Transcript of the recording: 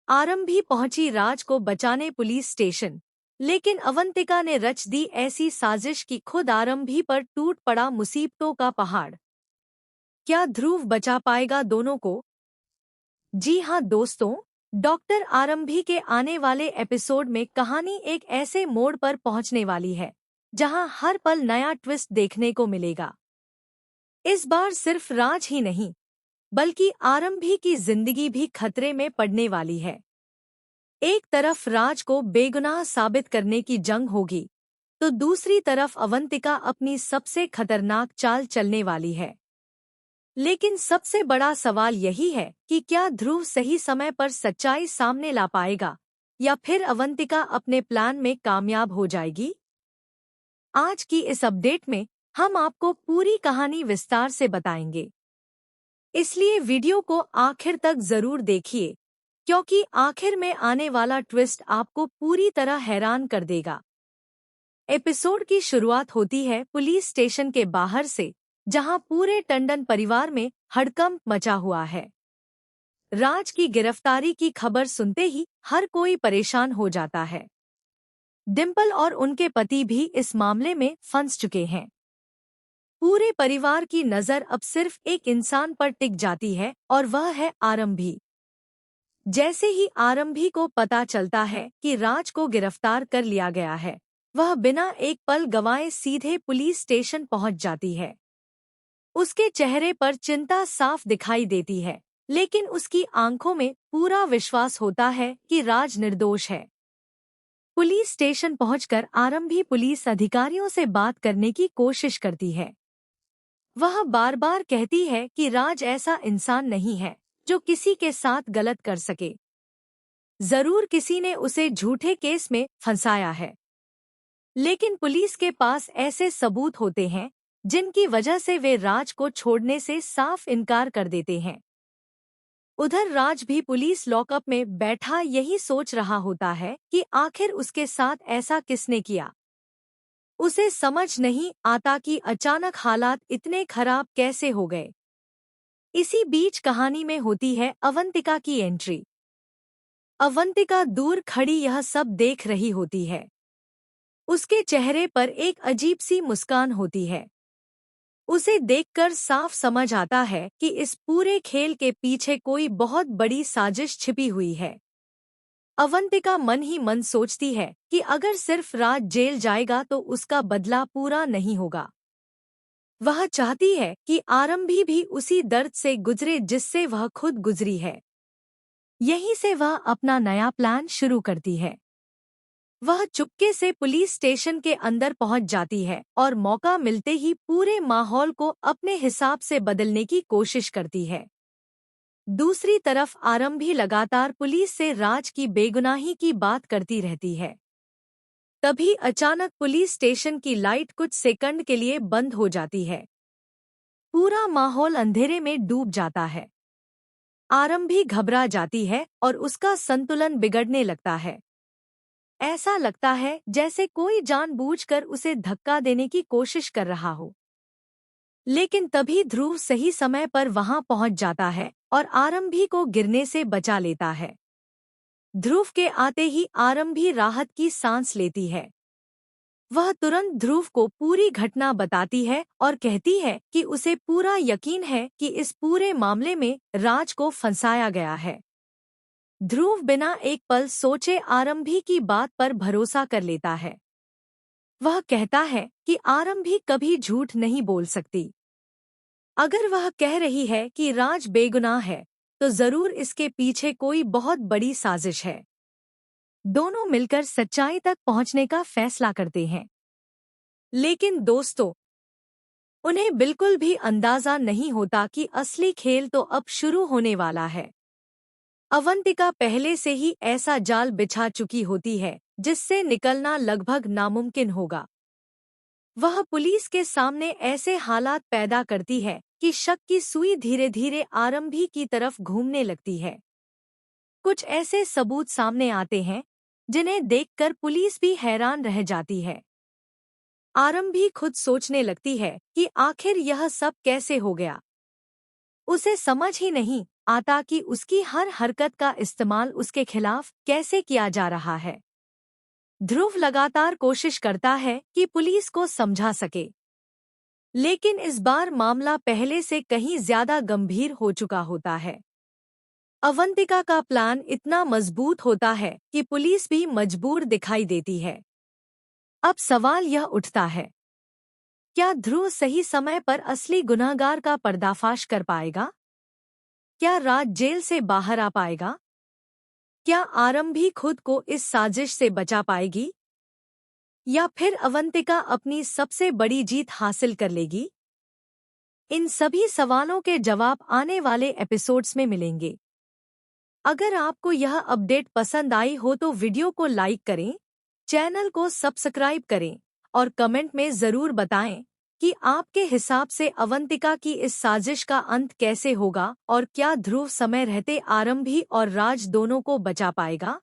आरंभी पहुंची राज को बचाने पुलिस स्टेशन, लेकिन अवंतिका ने रच दी ऐसी साजिश कि खुद आरंभी पर टूट पड़ा मुसीबतों का पहाड़। क्या ध्रुव बचा पाएगा दोनों को? जी हाँ दोस्तों, डॉक्टर आरंभी के आने वाले एपिसोड में कहानी एक ऐसे मोड़ पर पहुंचने वाली है जहां हर पल नया ट्विस्ट देखने को मिलेगा। इस बार सिर्फ राज ही नहीं, बल्कि आरंभी की जिंदगी भी खतरे में पड़ने वाली है। एक तरफ राज को बेगुनाह साबित करने की जंग होगी, तो दूसरी तरफ अवंतिका अपनी सबसे खतरनाक चाल चलने वाली है। लेकिन सबसे बड़ा सवाल यही है कि क्या ध्रुव सही समय पर सच्चाई सामने ला पाएगा या फिर अवंतिका अपने प्लान में कामयाब हो जाएगी? आज की इस अपडेट में हम आपको पूरी कहानी विस्तार से बताएंगे, इसलिए वीडियो को आखिर तक जरूर देखिए, क्योंकि आखिर में आने वाला ट्विस्ट आपको पूरी तरह हैरान कर देगा। एपिसोड की शुरुआत होती है पुलिस स्टेशन के बाहर से, जहां पूरे टंडन परिवार में हड़कंप मचा हुआ है। राज की गिरफ्तारी की खबर सुनते ही हर कोई परेशान हो जाता है। डिम्पल और उनके पति भी इस मामले में फंस चुके हैं। पूरे परिवार की नजर अब सिर्फ एक इंसान पर टिक जाती है और वह है आरंभी। जैसे ही आरंभी को पता चलता है कि राज को गिरफ्तार कर लिया गया है, वह बिना एक पल गंवाए सीधे पुलिस स्टेशन पहुंच जाती है। उसके चेहरे पर चिंता साफ दिखाई देती है, लेकिन उसकी आंखों में पूरा विश्वास होता है कि राज निर्दोष है। पुलिस स्टेशन पहुंचकर आरंभी पुलिस अधिकारियों से बात करने की कोशिश करती है। वह बार बार कहती है कि राज ऐसा इंसान नहीं है जो किसी के साथ गलत कर सके। जरूर किसी ने उसे झूठे केस में फंसाया है, लेकिन पुलिस के पास ऐसे सबूत होते हैं जिनकी वजह से वे राज को छोड़ने से साफ इनकार कर देते हैं। उधर राज भी पुलिस लॉकअप में बैठा यही सोच रहा होता है कि आखिर उसके साथ ऐसा किसने किया। उसे समझ नहीं आता कि अचानक हालात इतने खराब कैसे हो गए। इसी बीच कहानी में होती है अवंतिका की एंट्री। अवंतिका दूर खड़ी यह सब देख रही होती है। उसके चेहरे पर एक अजीब सी मुस्कान होती है। उसे देखकर साफ समझ आता है कि इस पूरे खेल के पीछे कोई बहुत बड़ी साजिश छिपी हुई है। अवंतिका मन ही मन सोचती है कि अगर सिर्फ राज जेल जाएगा तो उसका बदला पूरा नहीं होगा। वह चाहती है कि आरंभी भी उसी दर्द से गुजरे जिससे वह खुद गुजरी है। यहीं से वह अपना नया प्लान शुरू करती है। वह चुपके से पुलिस स्टेशन के अंदर पहुंच जाती है और मौका मिलते ही पूरे माहौल को अपने हिसाब से बदलने की कोशिश करती है। दूसरी तरफ आरंभी लगातार पुलिस से राज की बेगुनाही की बात करती रहती है। तभी अचानक पुलिस स्टेशन की लाइट कुछ सेकंड के लिए बंद हो जाती है। पूरा माहौल अंधेरे में डूब जाता है। आरंभी घबरा जाती है और उसका संतुलन बिगड़ने लगता है। ऐसा लगता है जैसे कोई जानबूझकर उसे धक्का देने की कोशिश कर रहा हो। लेकिन तभी ध्रुव सही समय पर वहां पहुंच जाता है और आरंभी को गिरने से बचा लेता है। ध्रुव के आते ही आरंभी राहत की सांस लेती है। वह तुरंत ध्रुव को पूरी घटना बताती है और कहती है कि उसे पूरा यकीन है कि इस पूरे मामले में राज को फंसाया गया है। ध्रुव बिना एक पल सोचे आरंभी की बात पर भरोसा कर लेता है। वह कहता है कि आरंभी कभी झूठ नहीं बोल सकती। अगर वह कह रही है कि राज बेगुनाह है, तो जरूर इसके पीछे कोई बहुत बड़ी साजिश है। दोनों मिलकर सच्चाई तक पहुंचने का फैसला करते हैं। लेकिन दोस्तों, उन्हें बिल्कुल भी अंदाजा नहीं होता कि असली खेल तो अब शुरू होने वाला है। अवंतिका पहले से ही ऐसा जाल बिछा चुकी होती है जिससे निकलना लगभग नामुमकिन होगा। वह पुलिस के सामने ऐसे हालात पैदा करती है कि शक की सुई धीरे धीरे आरंभी की तरफ घूमने लगती है। कुछ ऐसे सबूत सामने आते हैं जिन्हें देखकर पुलिस भी हैरान रह जाती है। आरंभी खुद सोचने लगती है कि आखिर यह सब कैसे हो गया। उसे समझ ही नहीं आता कि उसकी हर हरकत का इस्तेमाल उसके खिलाफ कैसे किया जा रहा है। ध्रुव लगातार कोशिश करता है कि पुलिस को समझा सके, लेकिन इस बार मामला पहले से कहीं ज्यादा गंभीर हो चुका होता है। अवंतिका का प्लान इतना मजबूत होता है कि पुलिस भी मजबूर दिखाई देती है। अब सवाल यह उठता है, क्या ध्रुव सही समय पर असली गुनहगार का पर्दाफाश कर पाएगा? क्या राज जेल से बाहर आ पाएगा? क्या आरंभी खुद को इस साजिश से बचा पाएगी? या फिर अवंतिका अपनी सबसे बड़ी जीत हासिल कर लेगी? इन सभी सवालों के जवाब आने वाले एपिसोड्स में मिलेंगे। अगर आपको यह अपडेट पसंद आई हो तो वीडियो को लाइक करें, चैनल को सब्सक्राइब करें और कमेंट में ज़रूर बताएं कि आपके हिसाब से अवंतिका की इस साजिश का अंत कैसे होगा और क्या ध्रुव समय रहते आरंभी और राज दोनों को बचा पाएगा।